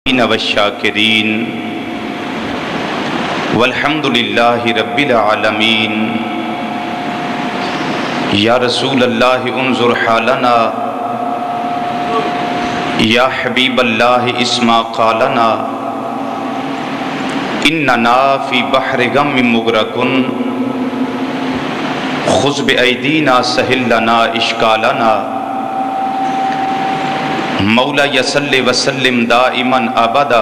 والشاکرین والحمد للہ رب العالمین۔ یا رسول اللہ انظر حالنا، یا حبیب اللہ اسمع قالنا، اننا فی بحر غم مغرقن، خذ بایدینا سہل لنا اشکالنا۔ مولا یصلی وسلم دائما ابدا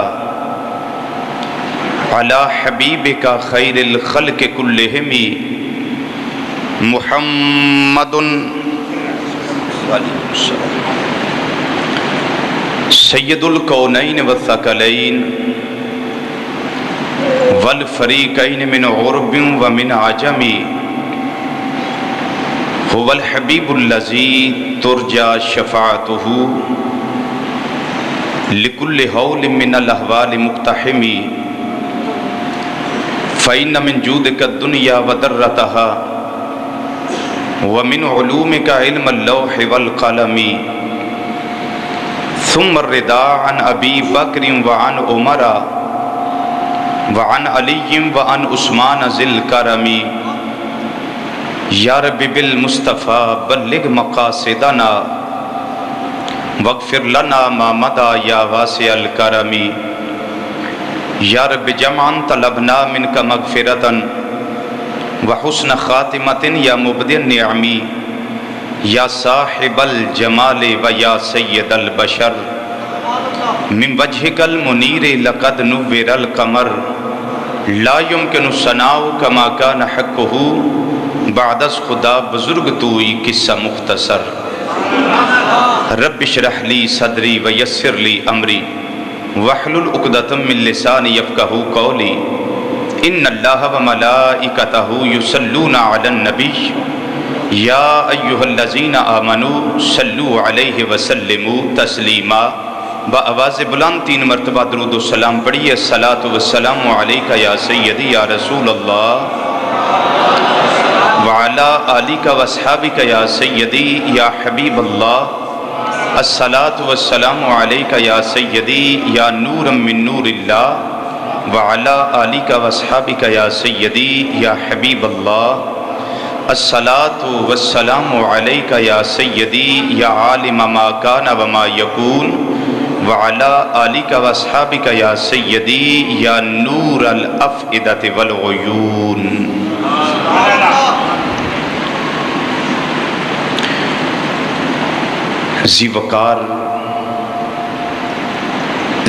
علی حبیبک خیر الخلق کلہم محمد سید الکونین والثقلین والفریقین من عرب ومن عجم، هو الحبیب الذی ترجى شفاعته لکل حول من الاحوال مقتحم، فإن من جودك الدنيا وضرتها ومن علومك علم اللوح والقلم، ثم الرضا عن أبي بكر وعن عمر وعن علي وعن عثمان ذي الكرم، یا رب بالمصطفى بلغ مقاصدنا واغفر لنا ما مضى یا واسع الکرم، یا رب جمعا طلبنا منك مغفرة وحسن خاتمة یا مبدی النعم، یا صاحب الجمال و یا سید البشر، من وجهك المنیر لقد نور القمر، لا يمكن الثناء كما كان حقه بعد از خدا بزرگ توئی قصہ مختصر۔ رب اشرح لی صدری ویسر لی امری واحلل عقدۃ من لسانی یفقہوا قولی، ان اللہ وملائکتہ یصلون علی النبی یا ایہا الذین آمنوا صلوا علیہ وسلموا تسلیما۔ بآواز بلند 3 مرتبہ درود و سلام پڑھیے۔ الصلاۃ والسلام علیک یا سیدی یا رسول اللہ وعلی آلک واصحابک یا سیدی یا حبیب اللہ، الصلاۃ والسلام علیک یا سیدی یا نورا من نور اللہ، وعلی آلک واصحابک یا سیدی یا حبیب اللہ، الصلاۃ والسلام علیک یا سیدی یا عالم ما کان وما یکون، وعلی آلک واصحابک یا سیدی یا نور الافئدۃ والعیون۔ ذی وقار،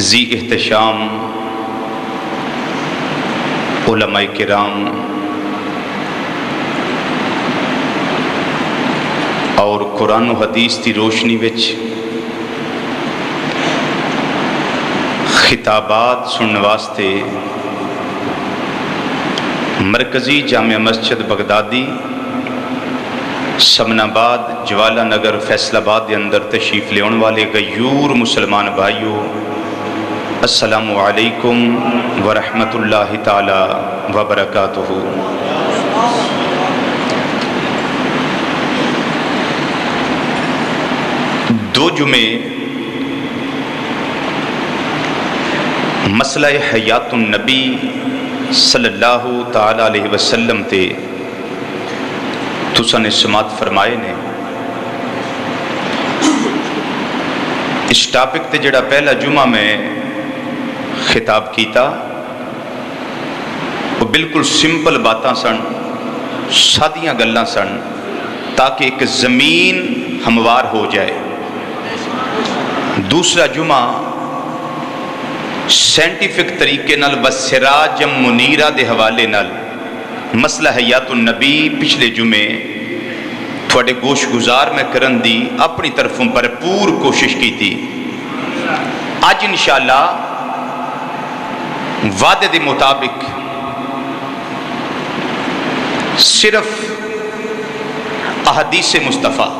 ذی احتشام علماء کرام اور قرآن و حدیث کی روشنی وچ خطابات سننے واسطے مرکزی جامع مسجد بغدادی سمن آباد جوالہ نگر فیصل آباد کے اندر تشریف لیون والے غیور مسلمان بھائیو، السلام علیکم ورحمۃ اللہ تعالی وبرکاتہ۔ دو جمعے مسئلہ حیات النبی صلی اللہ تعالی علیہ وسلم تے تساں نے سماعت فرمائے نے۔ اس ٹاپک تے جڑا پہلا جمعہ میں خطاب کیتا وہ بالکل سمپل باتاں سن، سادیاں گلاں سن، تاکہ ایک زمین ہموار ہو جائے۔ دوسرا جمعہ سائنٹیفک طریقے نال بسراجم منیرہ دے حوالے نال مسئلہ حیات النبی پچھلے جمعے تھوڑے گوش گزار میں کرن دی اپنی طرفوں بھرپور کوشش کی تھی۔ آج انشاءاللہ وعدے دے مطابق صرف احادیث مصطفیٰ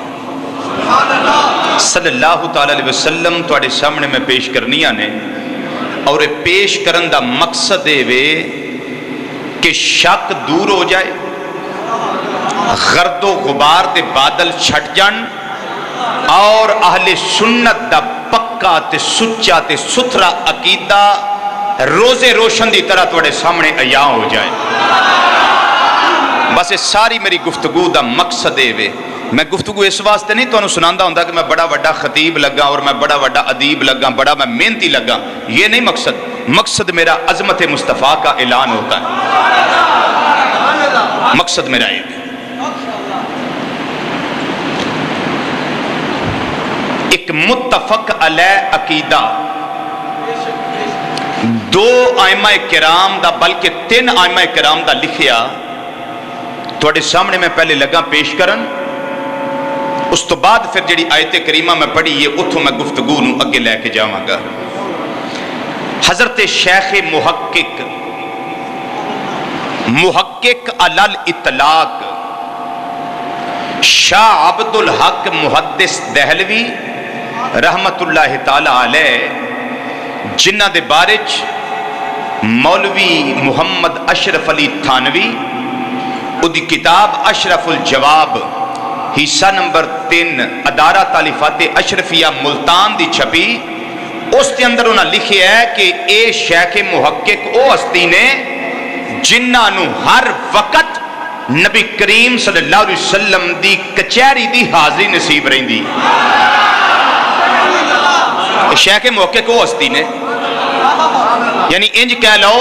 صلی اللہ تعالی علیہ وسلم تھوڑے سامنے میں پیش کرنیاں نے، اور پیش کرن دا مقصد وے کہ شک دور ہو جائے، غرد و غبار دے بادل چھٹ جان، اور اہل سنت دا پکا پکا تے سچا تے ستھرا عقیدہ روزے روشن دی طرح توڑے سامنے عیاں ہو جائے. بس یہ ساری میری گفتگو دا مقصد ہے. میں گفتگو اس واسطے نہیں تو انہوں سناندہ ہوں کہ میں بڑا بڑا خطیب لگا اور میں بڑا بڑا ادیب لگا, بڑا میں محنتی لگا. یہ نہیں مقصد. مقصد میرا عظمت مصطفیٰ کا اعلان ہوتا ہے. مقصد میرا یہ ہے. ایک متفق علیہ عقیدہ دو آئمہ کرام دا بلکہ تین آئمہ کرام دا لکھیا توڑے سامنے میں پہلے لگا پیش کرن. اس تو بعد پھر جڑی آیت کریمہ میں پڑھی یہ اتھو میں گفتگو نو اگے لے کے جاواں گا. حضرت شیخ محقق علال اطلاق شاہ عبد الحق محدث دہلوی رحمت اللہ تعالی علیہ جنہ دے بارچ مولوی محمد اشرف علی تھانوی ادھی کتاب اشرف الجواب حصہ نمبر 3 ادارہ تالیفات اشرفیہ ملتان دی چھپی. اس کے اندر انہوں نے لکھے ہے کہ اے شیخ محقق او ہستی نے جنہ نو ہر وقت نبی کریم صلی اللہ علیہ وسلم دی کچہری دی حاضری نصیب رہی دی. شیخ محقق او ہستی نے یعنی انج کہہ لو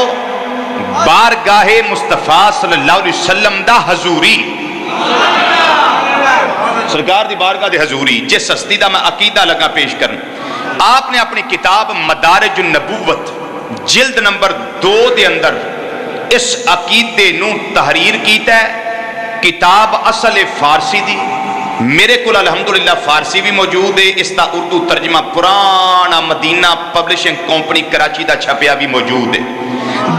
بارگاہ مصطفیٰ صلی اللہ علیہ وسلم دا حضوری, سرکار دی بارگاہ دی حضوری جس ہستی دا میں عقیدہ لگا پیش کرن. آپ نے اپنی کتاب مدارج النبوت جلد نمبر 2 دے اندر اس عقیدے نو تحریر کیتا ہے. کتاب اصل فارسی دی میرے کو الحمدللہ فارسی بھی موجود ہے. اس دا اردو ترجمہ پرانا مدینہ پبلشنگ کمپنی کراچی دا چھپیا بھی موجود ہے.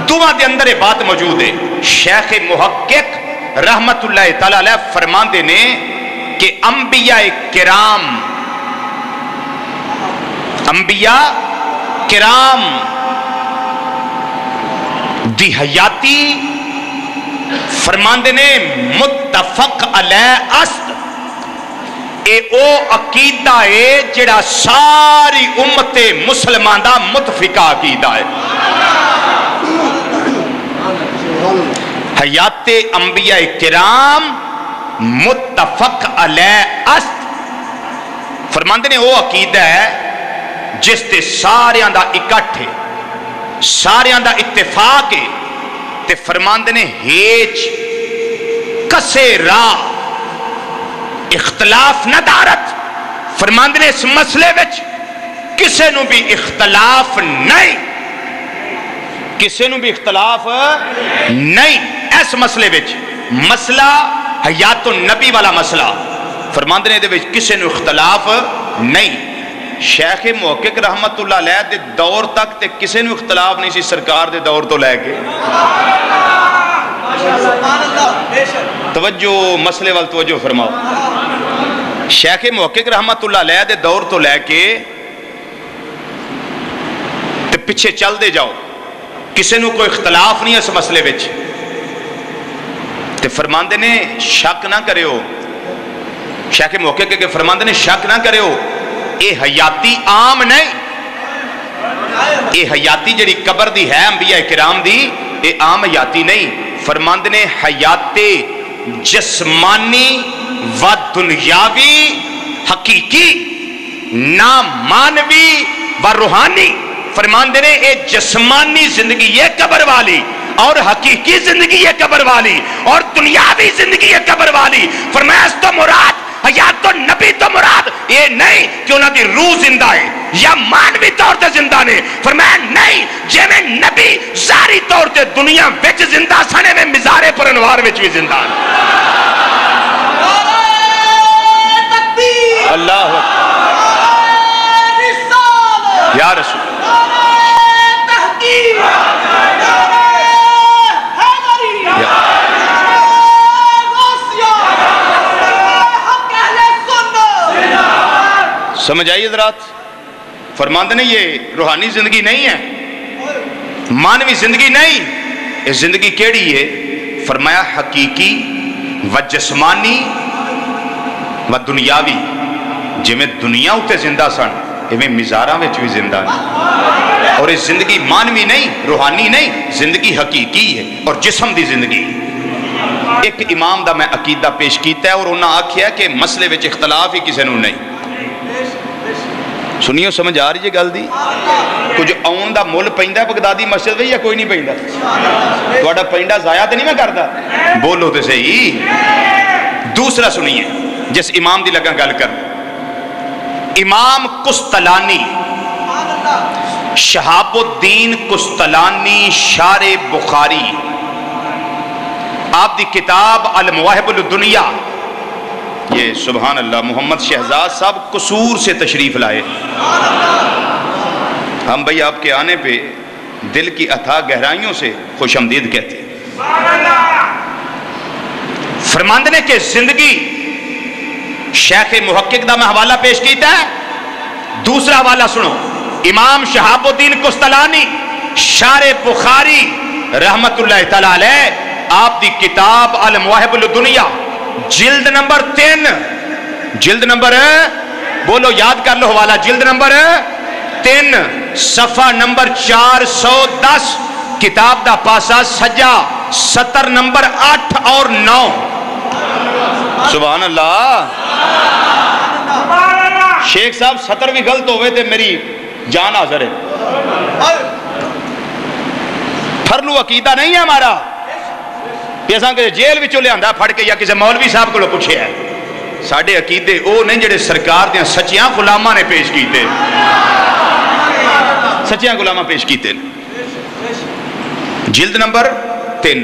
دعا دے اندر یہ بات موجود ہے. شیخ محقق رحمت اللہ تعالی علیہ فرماندے نے کہ انبیاء کرام دی حیاتی فرماندے نے متفق علیہ است. اے او عقیدہ ہے جڑا ساری امت مسلمان دا متفقہ عقیدہ ہے. حیات انبیاء کرام متفق علیہ است. فرماندے نے وہ عقیدہ ہے جس تے ساریاں دا اکٹھ ہے, ساریاں دا اتفاق ہے. تے فرماندے نے ہیچ کسے راہ اختلاف نہ دارت. فرماندے نے اس مسئلے وچ کسے نو بھی اختلاف نہیں, کسے نو بھی اختلاف نہیں اس مسئلے وچ. مسئلہ حیات النبی والا مسئلہ فرماندے نے دے وچ کسے نو اختلاف نہیں. شیخ محقق رحمت اللہ علیہ دے دور تک تے کسے نو اختلاف نہیں سی سرکار دے دور تو لے کے. توجہ مسئلے وال توجہ فرماؤ. شیخ محقق رحمت اللہ علیہ دے دور تو لے کے تے پیچھے چل دے جاؤ, کسے نو کوئی اختلاف نہیں اس مسئلے وچ. تے فرماندے نے شک نہ کرے ہو, شیخ محقق کے فرماندے نے شک نہ کرے ہو, اے حیاتی عام نہیں, اے حیاتی جڑی قبر دی ہے انبیاء کرام دی اے عام حیاتی نہیں. فرماندے نے حیات جسمانی و دنیاوی حقیقی نہ مانوی و روحانی. فرماندے نے اے جسمانی زندگی یہ قبر والی اور حقیقی زندگی یہ قبر والی اور دنیاوی زندگی یہ قبر والی. فرمایا اس تو مراد حیات تو نبی تو مراد یہ نہیں کہ انہوں دی روح زندہ ہے یا مانوی طور تے زندہ نے. فرمایا نہیں جے میں نبی ظاہری طور تے دنیا وچ زندہ سنے میں مزارے پر انوار وچ بھی زندہ ہے. اللہ یا رسول سمجھ آئیے حضرات. فرماندے نے یہ روحانی زندگی نہیں ہے, مانوی زندگی نہیں. یہ زندگی کیڑی ہے؟ فرمایا حقیقی و جسمانی و دنیاوی. جی میں دنیا ہوتے زندہ سن میں مزاراں وچ بھی زندہ نے، اور یہ زندگی مانوی نہیں، روحانی نہیں، زندگی حقیقی ہے اور جسم دی زندگی۔ ایک امام دا میں عقیدہ پیش کیتا ہے اور انہاں آکھیا کہ مسئلے وچ اختلاف ہی کسی نوں نہیں۔ سنیو سمجھ آ رہی ہے گل دی؟ کچھ آن دا مل پیندا ہے بغدادی مسجد وچ یا کوئی نہیں پیندا؟ تہاڈا پینڈا ضائع تے نہیں میں کردا؟ بولو تے صحیح۔ دوسرا سنیے جس امام دی لگا گل کر، امام قسطلانی، شہاب الدین قسطلانی شارح بخاری، آپ دی کتاب المواہب الدنیا، یہ سبحان اللہ محمد شہزاد صاحب قصور سے تشریف لائے۔ ہم بھئی آپ کے آنے پہ دل کی اتھا گہرائیوں سے خوش آمدید کہتے ہیں۔ فرماندنے کے زندگی شیخ محقق دا میں حوالہ پیش کیتا ہے، دوسرا حوالہ سنو، امام شہاب الدین قسطلانی شارح بخاری رحمت اللہ تعالی علیہ، آپ دی کتاب المواہب الدنیا جلد نمبر 3، جلد نمبر بولو یاد کر لو حوالہ، جلد نمبر 3 صفحہ نمبر 410، کتاب دا پاسا سجا، سطر نمبر 8 اور 9۔ سبحان اللہ۔ شیخ صاحب سطر بھی غلط ہوئے تھے، میری جان حاضر ہے۔ پھرلو عقیدہ نہیں ہے ہمارا کہ ایسا کہ جیل بھی چلے آندہ پھڑ کے یا کسی مولوی صاحب کو پوچھے ہے۔ ساڑھے عقیدے او نہیں جڑے سرکار دیاں سچیاں غلامہ نے پیش کیتے، سچیاں غلامہ پیش کیتے۔ جلد نمبر 3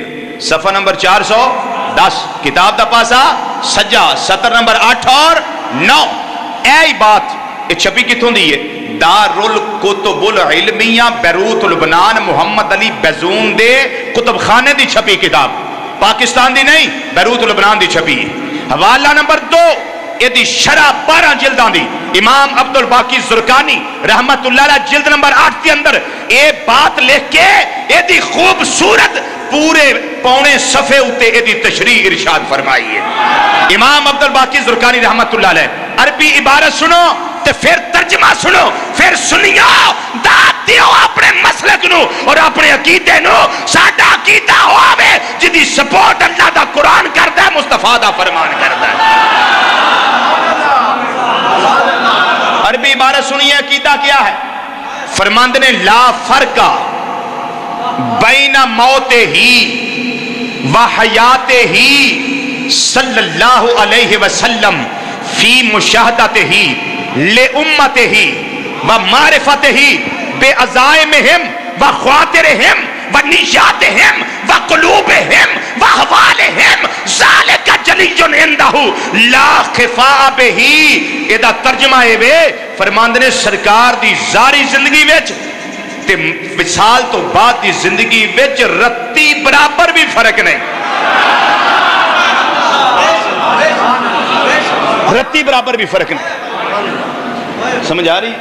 صفحہ نمبر 410، کتاب دا پاسا سجا، سطر نمبر 8 اور 9۔ اے بات یہ چھپی کتوں دی ہے؟ دار الکتب العلمیہ بیروت لبنان محمد علی بیزون دے کتب خانے دی چھپی کتاب، پاکستان دی نہیں، بیروت لبنان دی چھپی۔ حوالہ نمبر 2 یہ دی شرح 12 جلدان دی، امام عبد الباقی زرکانی رحمت اللہ علیہ جلد نمبر 8 کے اندر اے بات لکھ کے یہ دی خوبصورت پورے پونے صفحے ہوتے یہ دی تشریح ارشاد فرمائی ہے۔ امام عبد الباقی زرکانی رحمت اللہ علیہ، عربی عبارت سنو تے پھر ترجمہ سنو، پھر سنیو، داد دیو اپنے مسلک نو اور اپنے عقیدے نو۔ ساڈا عقیدہ ہوئے جدی سپورٹ اللہ دا قرآن کردہ ہے، مصطفیٰ دا فرمان کردہ ہے۔ عربی عبارت سنیے، عقیدہ کیا ہے؟ فرماندنے لا فرقہ بین موت ہی و حیات ہی صلی اللہ علیہ وسلم فی مشاہدت ہی لِأُمَّتِ ہی و معرفت ہی بے عزائمہم و خواطرہم و نیاتہم و قلوبہم و حوالہم ذالک جلیجن اندہ لا خفاء بہی۔ ایدہ ترجمہ ہے بے فرماندنے سرکار دی زاری زندگی ویچ تے وصال تو بعد دی زندگی ویچ رتی برابر بھی فرق نہیں، رتی برابر بھی فرق نہیں۔ سمجھ آ رہی؟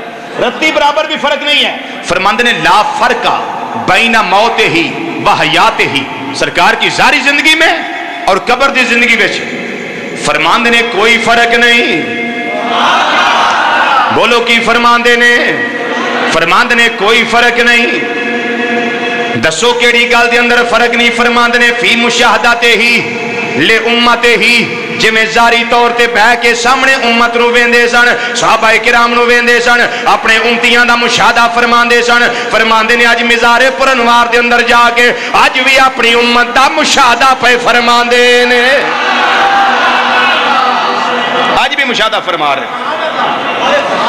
رتی برابر بھی فرق نہیں ہے۔ فرماندے نے لا فرقہ بین موت ہی و حیات ہی، سرکار کی ظاہری زندگی میں اور قبر دی زندگی میں فرماندے نے کوئی فرق نہیں۔ بولو کی فرماندے نے؟ فرماندے نے کوئی فرق نہیں۔ دسو کیڑی گل دے اندر فرق نہیں؟ فرماندے نے فی مشاہدات ہی لے امت ہی، جی میں ظاہری طور تے بہ کے سامنے امت نو ویندے سن، صحابہ کرام نو ویندے سن، اپنے امتیاں دا مشاہدہ فرماندے سن۔ فرماندے نے اج مزار پر انوار دے اندر جا کے اج بھی اپنی امت دا مشاہدہ پہ فرماندے نے، اج بھی مشاہدہ فرما رہے۔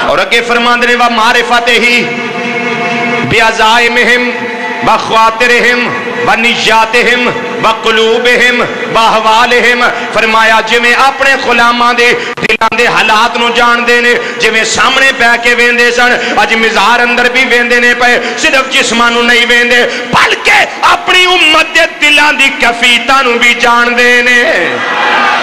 اور اگے فرماندے نے و معرفت ہی بعزائمہم و خواطرہم و نیاتہم و قلوبہم و احوالہم، فرمایا جی میں اپنے غلاماں دے دلان دے حالات نو جان دے نے، جی میں سامنے پہ کے ویندے سن اج مزار اندر بھی ویندے نے پہ، صرف جسمانو نہیں ویندے بلکہ اپنی امت دے دلان دی کفیتاں نو بھی جان دے نے۔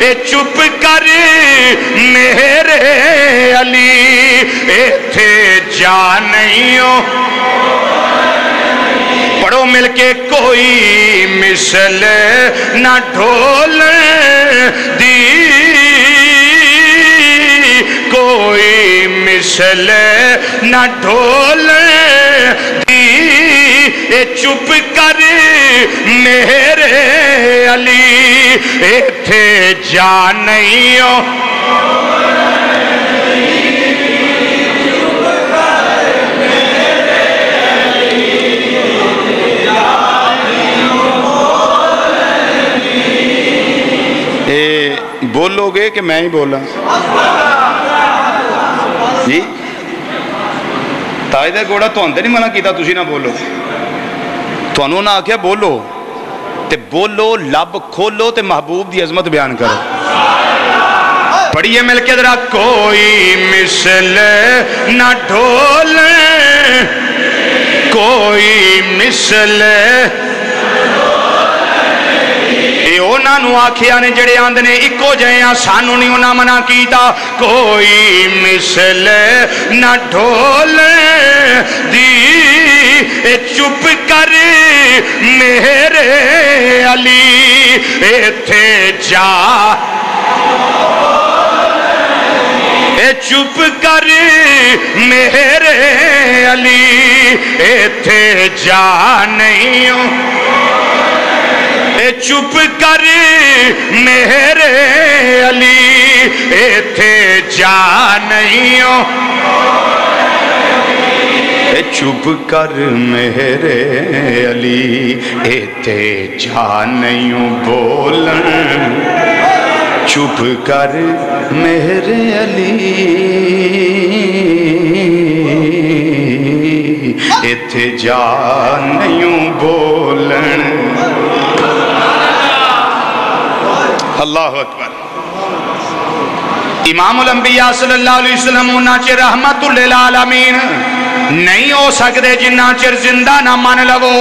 اے چپ کر میرے علی ایتھے جا نہیں ہو پڑھو مل کے کوئی مثل نہ ڈھول دی کوئی مثل نہ ڈھول دی اے چپ کر میرے علی ایتھے جا نہیں ہو بولو گے کہ میں ہی بولا جی تاج دا گوڑا تو اندر نہیں منع کیتا تسی نہ بولو تو انہوں نے آکھیا بولو تے بولو لب کھولو تے محبوب دی عظمت بیان کرو پڑھئے مل کے ذرا کوئی مثل نہ ڈھول کوئی مثل اونا نو آکھیا نے جڑے آندھ نے اکو جائیں سانو نہیں اونا منع کیتا کوئی مثل نہ ڈھول دی اے چپ کر میرے علی ایتھے جا اے چپ کر میرے علی ایتھے جا نہیں ہوں اے چپ کر میرے علی ایتھے جا نہیں ہو اے چپ کر میرے علی ایتھے جا نہیں ہو بولن چپ کر میرے علی ایتھے جا نہیں ہو بولن اللہ اکبر امام الانبیاء صلی اللہ علیہ وسلم انہا چے رحمت للعالمین نہیں ہو سکتے جنہا چر زندہ نہ مان لو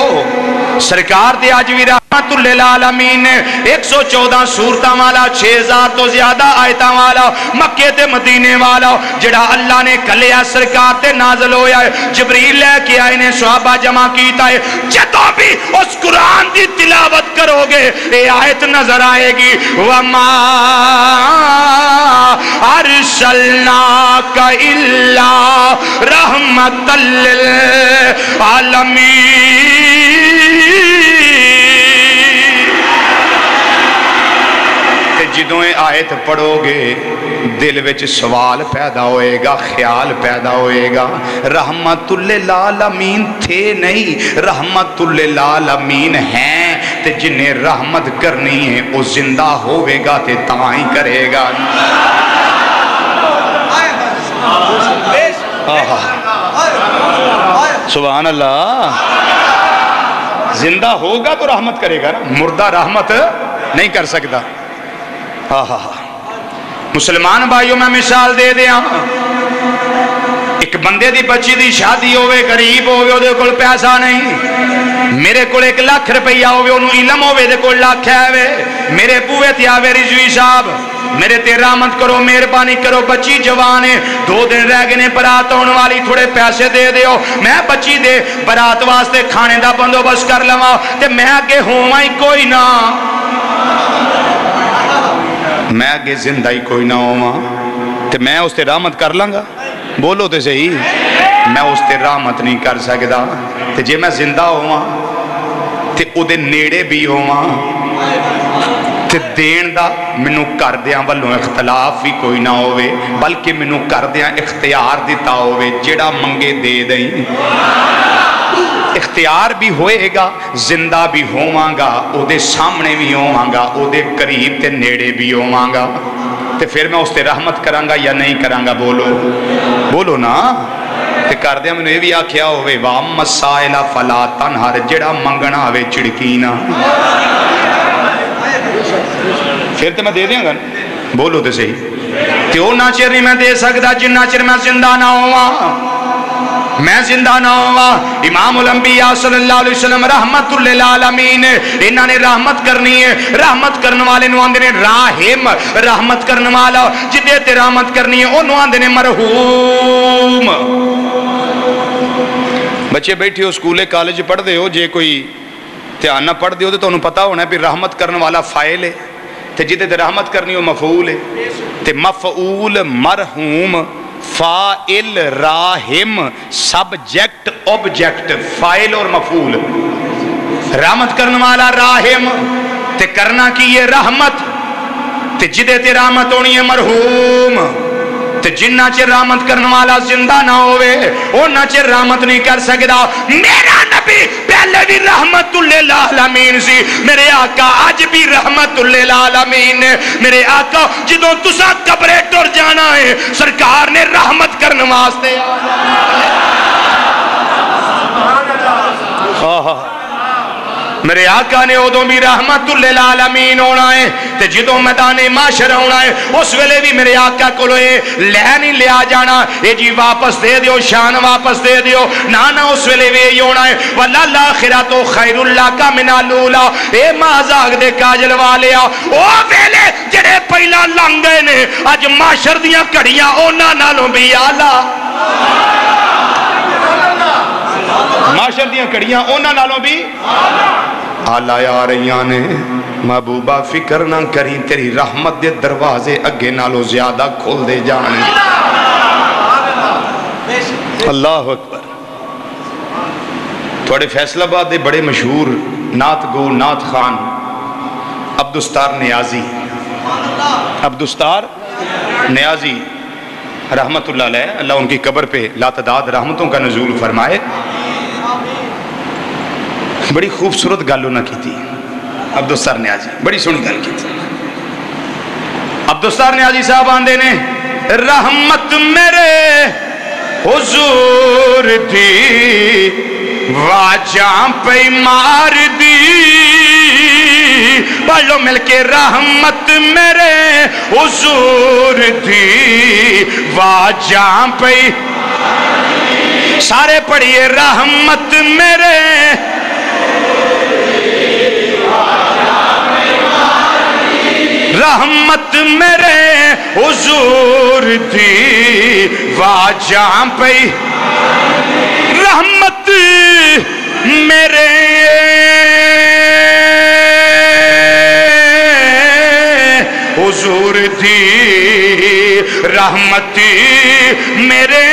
سرکار دے آج بھی رحمت للعالمین 114 سورتاں والا 6000 تو زیادہ آیتاں والا مکے تے مدینے والا جڑا اللہ نے کلیا سرکار تے نازل ہویا ہے جبریل لے کے آئے نے صحابہ جمع کیتا ہے جدو بھی اس قرآن دی تلاوت کرو گے یہ آیت نظر آئے گی وَمَا أَرْسَلْنَاكَ إِلَّا رَحْمَةً لِلْعَالَمِينَ جدوں آیت پڑھو گے دل وچ سوال پیدا ہوئے گا خیال پیدا ہوئے گا رحمت للعالمین تھے نہیں رحمت للعالمین ہیں تے جنہیں رحمت کرنی ہے وہ زندہ ہوئے گا تے تاں ہی کرے گا سبحان اللہ زندہ ہوگا تو رحمت کرے گا مردہ رحمت نہیں کر سکتا مسلمان بھائیوں میں مثال دے دیا ایک بندے دی بچی دی شادی ہوئے غریب ہوئے وہ دے کول پیسہ نہیں میرے کول 1 لاکھ روپیہ ہوئے انہوں علم ہوئے دے کول لاکھ ہے میرے بوئے تھی آوے رضوی صاحب میرے تے رحمت کرو مہربانی کرو بچی جوان ہے 2 دن رہ گئے برات ہونے والی تھوڑے پیسے دے دیو میں بچی دے برات واسطے کھانے دا بندوبست کر لواں تے میں آگے ہوں ہی کوئی نہ میں آگے زندہ ہی کوئی نہ ہوا تو میں اس تے رحمت کر لنگا بولو تے صحیح میں اس تے رحمت نہیں کر سکتا تے جے میں زندہ ہوا تے او دے نیڑے بھی ہوا تے دین دا منو کر دیاں والوں اختلاف بھی کوئی نہ ہوئے بلکہ منو کر دیاں اختیار دیتا ہوئے جڑا منگے دے دیں اختیار بھی ہوئے گا زندہ بھی ہواں گا او دے سامنے بھی ہواں گا او دے قریب تے نیڑے بھی ہواں گا تے پھر میں اس تے رحمت کرانگا یا نہیں کرانگا بولو نا تے کر دیا میں نے یہ بھی آکھیا ہوئے وَامَّ السَّائِلَ فَلَا تَنْهَرْ جڑا منگنا ہوئے چڑکینا پھر تے میں دے دیاں گا بولو تے صحیح تے او نا چر نہیں میں دے سکتا جنہ چر میں زندہ نہ ہوا میں زندہ نہ ہوا۔ امام الانبیاء صلی اللہ علیہ وسلم رحمت للعالمین، انہاں نے رحمت کرنی ہے، رحمت کرنے والے نو آندے نے راہم، رحمت کرنے والا جدے تے رحمت کرنی ہے انہوں آندے نے مرحوم۔ بچے بیٹھے ہو سکولے کالج پڑھ دے ہو، جے کوئی دھیان نہ پڑھ دے ہو تو انہوں پتا ہونا ہے بھی رحمت کرنے والا فائل ہے تے جدے تے رحمت کرنی ہو مفعول ہے، تے مفعول مرحوم فائل راہم سبجیکٹ اوبجیکٹ، فائل اور مفعول۔ رحمت کرنے والا راہم تے کرنا کی یہ رحمت، تے جدے تے رحمت ہونی ہے مرحوم، تے جنہ چر رحمت کرنے والا زندہ نہ ہوئے اونا چر رحمت نہیں کر سکتا۔ میرا نبی پہلے بھی رحمت للعالمین سی، میرے آقا آج بھی رحمت للعالمین ہے۔ میرے آقا جدوں تسا قبرے ٹر جانا ہے سرکار نے رحمت کرنے واسطے میرے آقا نے ادوں بھی رحمت للعالمین ہونا ہے، تے جدوں میدان معاشر ہونا ہے اس ویلے بھی میرے آقا کو لے نہیں لیا جانا اے جی واپس دے دیو، شان واپس دے دیو، نانا اس ویلے بھی یہ ہونا ہے وَلَلْآخِرَةُ خَيْرٌ لَكَ مِنَ الْأُولَىٰ۔ اے مازاق دے کاجل والیا او ویلے جڑے پہلا لنگ گئے نے اج معاشر دیاں کڑیاں اونا نالوں بھی آلہ، معاشر دیاں کڑیاں اونا نالوں بھی آلہ آ رہیاں نے۔ محبوبہ فکر نہ کری تیری رحمت دے دروازے اگے نالو زیادہ کھول دے جان گے۔ اللہ اکبر۔ تھوڑے فیصل آباد دے بڑے مشہور نعت گو نعت خان عبدالستار نیازی، عبدالستار نیازی رحمت اللہ علیہ، اللہ ان کی قبر پہ لاتعداد رحمتوں کا نزول فرمائے۔ بڑی خوبصورت گالوں نہ کی تھی عبدالستار نیازی، بڑی سونی گل کی تھی۔ عبدالستار نیازی صاحب آندے نے رحمت میرے حضور دی واجاں پہ مار دی، پڑھ لو مل کے رحمت میرے حضور دی واجاں پہ، سارے پڑھئے رحمت میرے رحمت میرے حضور دی واجاں پہ، رحمت میرے حضور دی رحمت میرے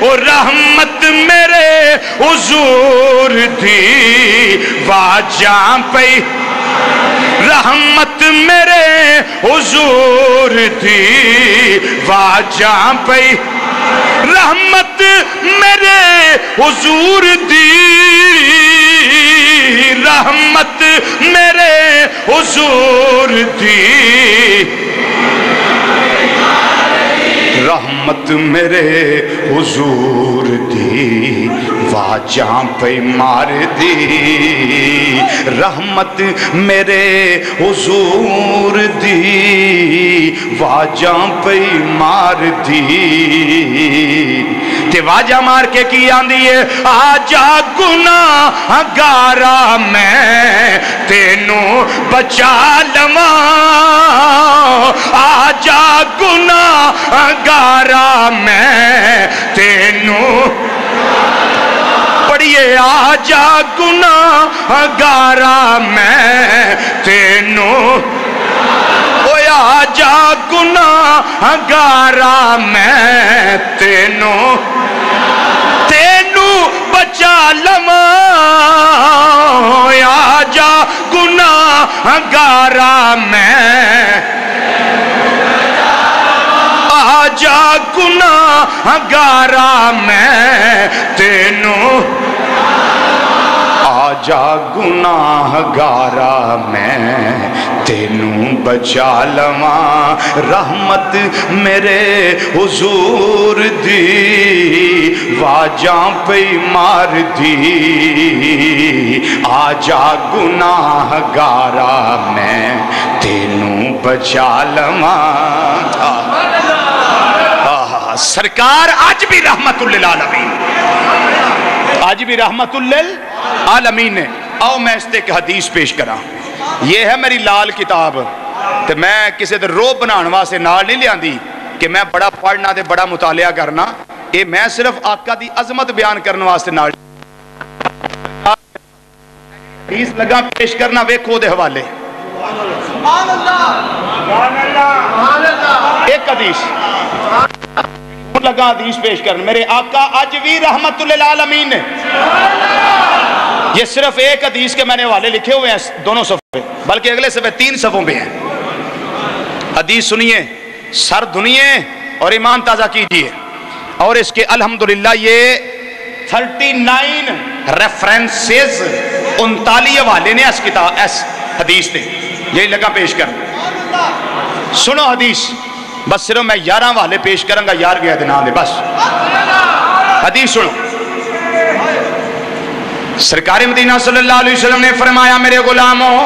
او رحمت میرے حضور دی واجاں پہ، رحمت میرے حضور دی واجاں پہ، رحمت میرے حضور دی رحمت میرے حضور دی رحمت میرے حضور دی واجاں پہ مار دی، رحمت میرے حضور دی واجاں پہ مار دی، تے واجہ مار کے کی آندی ہے آجا گناہ گارا میں تینوں بچا لواں، آجا گناہ گارا میں تینوں، پڑھئے آجا گناہ گارا میں تینوں، آجا گناہ گارا میں تینوں، تینوں بچا لواں، آجا گناہ گارا میں، آجا گناہ گارا میں تینوں، آجا گناہ گارا میں تینوں بچا لواں، رحمت میرے حضور دی واجاں پہ مار دی، آجا گناہ گارا میں تینوں بچا لواں، سرکار آج بھی رحمت للعالمین، آج بھی رحمت للعالمین ہے۔ آؤ میں اس تے ایک حدیث پیش کرا، یہ ہے میری لال کتاب، تو میں کسی دے روب بنان واسطے نال نہیں لیاندی کہ میں بڑا پڑھنا تے بڑا مطالعہ کرنا، یہ میں صرف آقا دی عظمت بیان کرنے واسطے نال حدیث لگا پیش کرنا، ویکھو دے حوالے۔ سبحان اللہ، سبحان اللہ، ایک حدیث لگا حدیث پیش کرنا، میرے آقا آج بھی رحمت للعالمین ہے۔ یہ صرف ایک حدیث کے میں نے حوالے لکھے ہوئے ہیں دونوں صفحے، بلکہ اگلے صفحے 3 صفحوں پہ ہیں۔ حدیث سنیے، سر دھنیے اور ایمان تازہ کیجئے، اور اس کے الحمدللہ یہ 39 ریفرنسز 39 حوالے نے اس حدیث نے، یہی لگا پیش کر۔ سنو حدیث، بس صرف میں 11 حوالے پیش کروں گا، یار گیا دنا دے بس۔ حدیث سنو، سرکار مدینہ صلی اللہ علیہ وسلم نے فرمایا میرے غلاموں،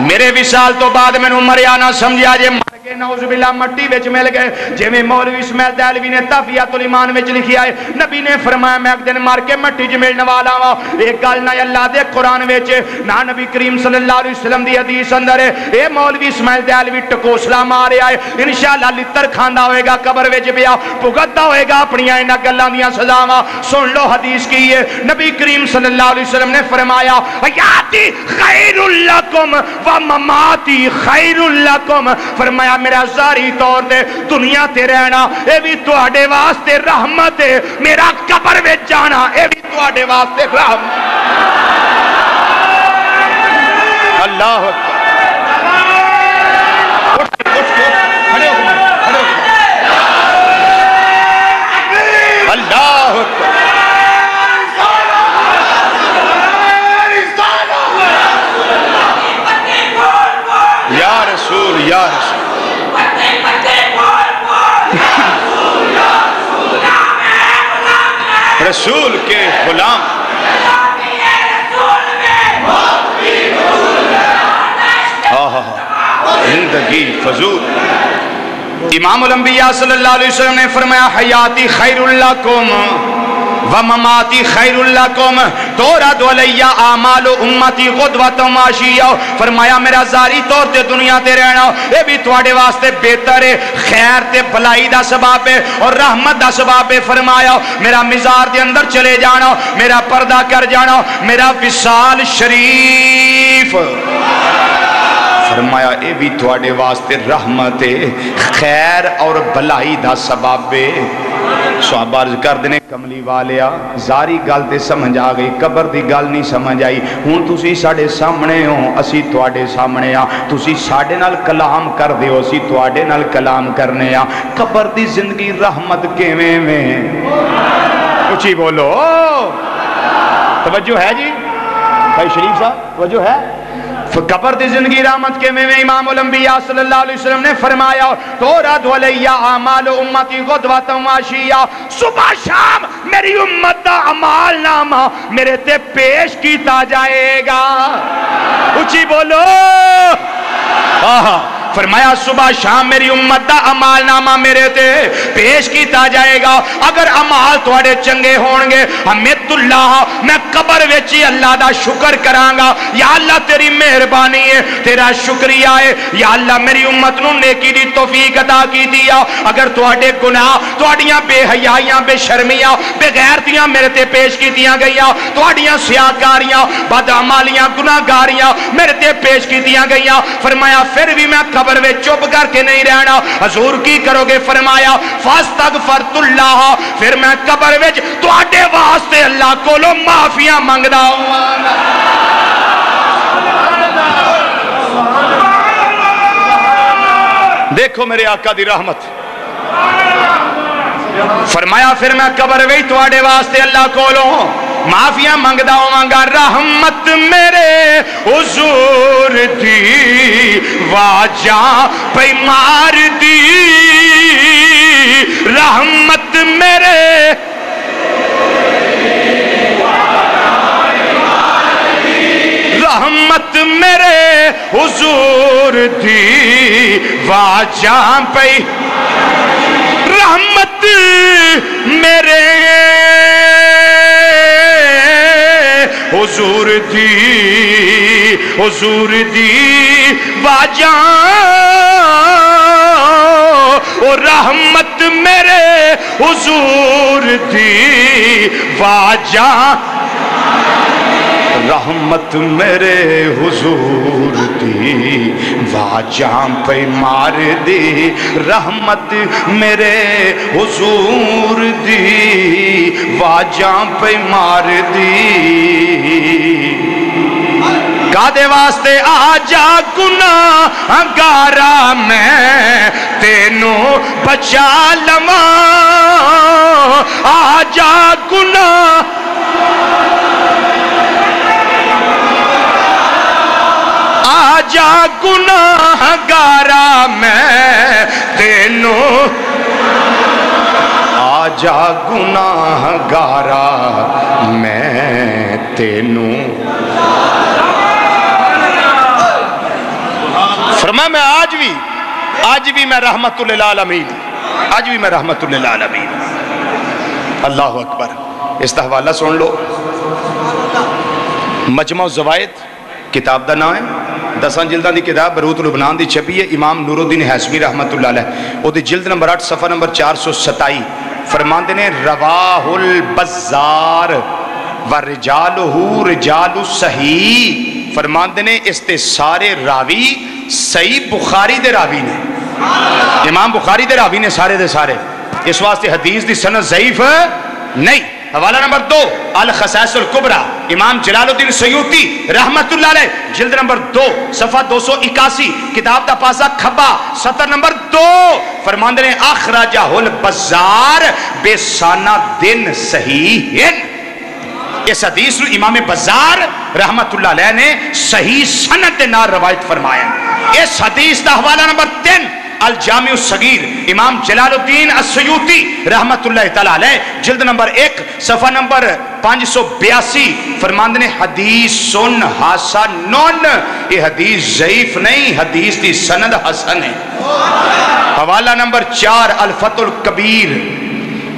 میرے وصال تو بعد میں مریا نہ سمجھا جے مر گئے، نعوذ باللہ مٹی وچ مل گئے، جے میں مولوی اسماعیل دہلوی نے تحفیۃ الایمان وچ لکھیا ہے، نبی نے فرمایا میں ایک دن مر کے مٹی وچ ملن والا وا۔ ایک گل نہ اللہ دے قرآن وچ نہ نبی کریم صلی اللہ علیہ وسلم دی حدیث اندر ہے، اے مولوی اسماعیل دہلوی ٹکوسلا ماریا ہے، انشاءاللہ لتر کھاندا ہوئے گا، قبر وچ پیا بھگتدا ہوئے گا اپنی انہاں گلاں دیاں سزاواں۔ سن لو حدیث کی ہے، نبی کریم صلی اللہ علیہ وسلم نے فرمایا حیاتی خیر لکم و مماتی خیر لکم، فرمایا میرا ظاہری طور تے دنیا تے رہنا اے بھی تواڈے واسطے رحمت ہے، میرا قبر وچ جانا اے بھی تواڈے واسطے رحمت۔ اللہ اکبر، کھڑے ہو اللہ اکبر، یا رسول یا رسول، رسول کے غلام، زندگی فضول۔ امام الانبیاء صلی اللہ علیہ وسلم نے فرمایا حیاتی خیر لکم ومماتی خیر لکم تورد علی اعمال امتی غدوۃ و عشیہ، فرمایا میرا ظاہری طور تے دنیا تے رہنا اے بھی تواڈے واسطے بہتر ہے، خیر تے بھلائی دا سبب ہے اور رحمت دا سبب ہے۔ فرمایا میرا مزار دے اندر چلے جانا، میرا پردہ کر جانا، میرا وصال شریف، فرمایا اے بھی تواڈے واسطے رحمت ہے، خیر اور بھلائی دا سبب ہے۔ صحابہ عرض کر دینے کملی والیا زاری گل تے سمجھ آ گئی، قبر دی گل نہیں سمجھ آئی، ہون تسی ساڑے سامنے ہو، اسی تواڈے سامنے آ، تسی ساڑے نال کلام کر دے ہو، اسی تواڈے نال کلام کرنے آ۔ قبر دی زندگی رحمت کیویں میں، اچھی بولو، توجہ ہے جی بھائی شریف صاحب، توجہ ہے؟ قبر دی زندگی رحمت کے میں امام الانبیاء صلی اللہ علیہ وسلم نے فرمایا تورد علی اعمال امتی غدوۃ و عشیہ، صبح شام میری امت دا اعمال نامہ میرے تے پیش کیتا جائے گا، اچھی بولو، فرمایا صبح شام میری امت دا اعمال نامہ میرے تے پیش کیتا جائے گا، اگر اعمال تواڈے چنگے ہون گے حمد اللہ، میں قبر وچ ہی اللہ دا شکر کراں گا، یا اللہ تیری مہربانی ہے، تیرا شکریہ ہے، یا اللہ میری امت نو نیکی دی توفیق عطا کی دیا، اگر تواڈے گناہ تواڈیاں بے حیائیاں بے شرمیاں بے غیرتیاں میرے تے پیش کیتیاں گئیاں، تواڈیاں سیاکاریاں بدعمالیاں گناہگاریاں میرے تے پیش کیتیاں گئیاں، فرمایا پھر بھی میں قبر میں چپ کر کے نہیں رہنا، حضور کی کرو گے؟ فرمایا فاستغفرت اللہ، پھر میں قبر میں تواڈے واسطے اللہ کولو معافیاں منگدا ہوں۔ دیکھو میرے آقا دی رحمت، فرمایا پھر میں قبر وچ تواڈے واسطے اللہ کولو معافیاں منگدا ہوواں، رحمت میرے حضور دی واجاں پہ مار دی، رحمت میرے رحمت میرے حضور دی واجاں پہ، رحمت میرے حضور دی واجاں او رحمت میرے حضور دی واجاں رحمت میرے حضور دی واجاں پہ مار دی رحمت میرے حضور دی واجاں پہ مار دی کادے واسطے آجا گناہ گارا میں تینوں بچا لواں آجا گناہ آجا گناہ گارا میں تینوں آجا گناہ گارا میں تینوں فرمایا میں آج بھی میں رحمت للعالمین آج بھی میں رحمت للعالمین اللہ اکبر اس کا حوالہ سن لو مجمع الزوائد کتاب دا نام ہے 10 جلداں دی کتاب بروت لبنان دی چھپی ہے امام نور الدین حیثمی رحمت اللہ علیہ وہ دی جلد نمبر 8 صفحہ نمبر 427 فرماندے نے رواہ البزار ورجالہ رجال صحیح فرماندے نے اس تے سارے راوی صحیح بخاری دے راوی نے امام بخاری دے راوی نے سارے دے سارے اس واسطے حدیث دی سند ضعیف نہیں حوالہ نمبر 2 الخصائص الکبریٰ امام جلال الدین سیوطی رحمت اللہ علیہ جلد نمبر 2 صفحہ 281 کتاب دا پاسا کھبا سطر نمبر 2 فرماندے نے اخرجہ البزار بسند صحیح اس حدیث رو امام بزار رحمت اللہ علیہ نے صحیح سند دے نال روایت فرمایا اس حدیث دا حوالہ نمبر 3 الجامع الصغیر امام جلال الدین السیوطی رحمت اللہ تعالیٰ علیہ جلد نمبر 1 صفحہ نمبر 582 فرماندے نے حدیث سن حسنن یہ حدیث ضعیف نہیں حدیث دی سند حسن ہے حوالہ نمبر 4 الفتح الکبیر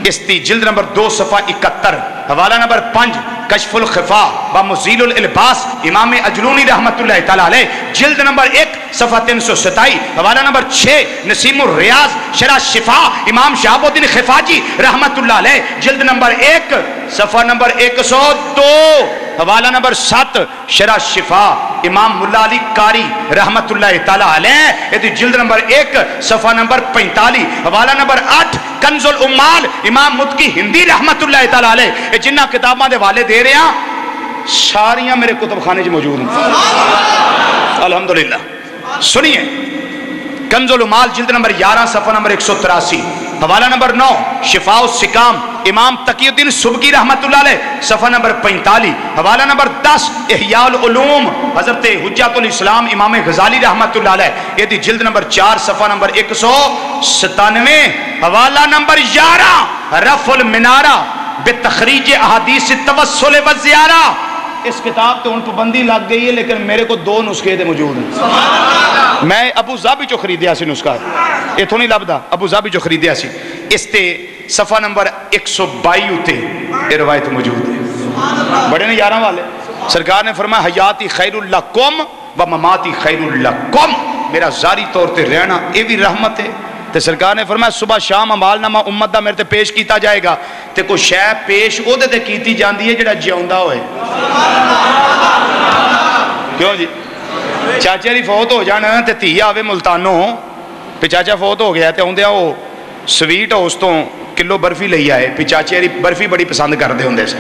اس دی جلد نمبر 2 صفحہ 71 حوالہ نمبر 5 کشف الخفا و مزیل الالباس امام اجلونی رحمت اللہ تعالیٰ علیہ جلد نمبر 1 صفحہ 327 حوالہ نمبر 6 نسیم الریاض شرح شفا امام شہاب الدین خفاجی رحمت اللہ علیہ جلد نمبر 1 صفحہ نمبر 102 حوالہ نمبر 7 شرح شفا امام ملا علی قاری رحمت اللہ تعالیٰ علیہ یہ جلد نمبر 1 صفحہ نمبر 45 حوالہ نمبر 8 کنز الامال امام مدکی ہندی رحمت اللہ تعالیٰ علیہ یہ جنہ کتاباں دے والے دے رہے ہیں ساریاں میرے کتب خانے جو موجود ہیں الحمدللہ سنیے کنز الامال جلد نمبر 11 صفحہ نمبر 183 حوالہ نمبر 9 شفاء السقام امام تقی الدین سبکی رحمت اللہ علیہ صفحہ نمبر 45 حوالہ نمبر 10 احیاء العلوم حضرت حجت الاسلام امام غزالی رحمت اللہ علیہ یہ دی جلد نمبر 4 صفحہ نمبر 197 حوالہ نمبر 11 رفع المنارہ بتخریج احادیث التوسل والزیارہ اس کتاب تو ان پابندی لگ گئی ہے لیکن میرے کو 2 نسخے دے موجود ہیں میں ابو ظبی جو خریدیا سی نسخہ اتھوں نہیں لبدا ابو ظبی جو خریدیا سی اس تے صفحہ نمبر 122 تے یہ روایت موجود ہے بڑے نے 11 والے سرکار نے فرمایا حیاتی خیر لکم و مماتی خیر لکم میرا ظاہری طور تے رہنا یہ بھی رحمت ہے تے سرکار نے فرمایا صبح شام عمال نامہ امت دا میرے تے پیش کیتا جائے گا تے کوئی شے پیش او دے تے کیتی جاندی ہے جڑا جیوندا ہوئے کیوں جی چاچے دی فوت ہو جانا تے تھی آوے ملتانوں پہ چاچا فوت ہو گیا تے ہوندے وہ سویٹ ہاؤس تو کلو برفی لئی آئے پہ چاچے دی برفی بڑی پسند کر دے ہوندے سے